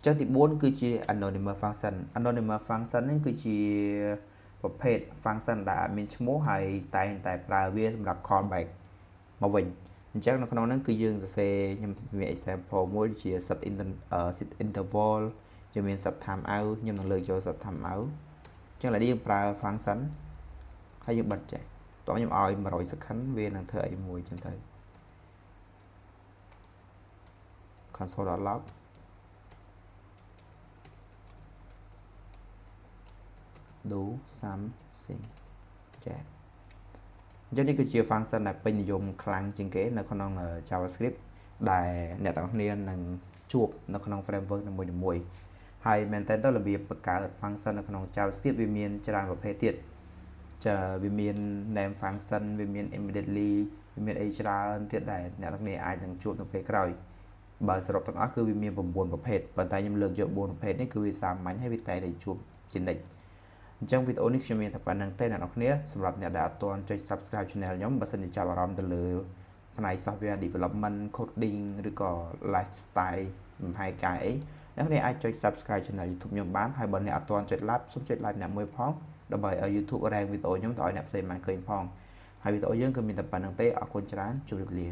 ចឹងទី4គឺជា anonymous function anonymous function នេះគឺជាប្រភេទ function ដែលមានឈ្មោះហើយតែងតែប្រើវាសម្រាប់ callback មកវិញអញ្ចឹងនៅក្នុងហ្នឹងគឺយើងសរសេរខ្ញុំមាន example មួយជា set interval ជាមាន set timeout ខ្ញុំនឹងលើកយក set timeout អញ្ចឹងឥឡូវនេះយើងប្រើ function ហើយយើងបិទចេះតោះខ្ញុំឲ្យ100 second វានឹងធ្វើអីមួយចឹងទៅ console.log do something ចា៎អញ្ចឹងនេះគឺជា function ដែលពេញនិយមខ្លាំងជាងគេនៅក្នុង JavaScript ដែលអ្នកទាំងគ្នានឹងជួបនៅក្នុង framework នីមួយៗហើយមែនតើទៅរបៀបបង្កើត function នៅក្នុង JavaScript វាមានច្រើនប្រភេទទៀតចាវាមាន name function វាមាន immediately វាមានអីច្រើនទៀតដែលអ្នកទាំងគ្នាអាចនឹងជួបនៅពេលក្រោយបើសរុបទាំងអស់គឺវាមាន9ប្រភេទប៉ុន្តែខ្ញុំលើកយក4ប្រភេទនេះគឺវាសាមញ្ញហើយវាតែតែជួបជានិច្ចអញ្ចឹងវីដេអូនេះខ្ញុំមានតែប៉ុណ្្នឹងទេអ្នកនរគ្នាសម្រាប់អ្នកដែលអត់ទាន់ចុច Subscribe Channel ខ្ញុំបើសិនជាចាប់អារម្មណ៍ទៅលើផ្នែក Software Development Coding ឬក៏ Lifestyle លំហែកាយអីអ្នកគ្នាអាចចុច Subscribe Channel YouTube ខ្ញុំបានហើយបើអ្នកអត់ទាន់ចុច Like សូមចុច Like អ្នកមួយផងដើម្បីឲ្យ YouTube rank វីដេអូខ្ញុំទៅឲ្យអ្នកផ្សេងបានឃើញផងហើយវីដេអូយើងគឺមានតែប៉ុណ្្នឹងទេអរគុណច្រើនជម្រាបលា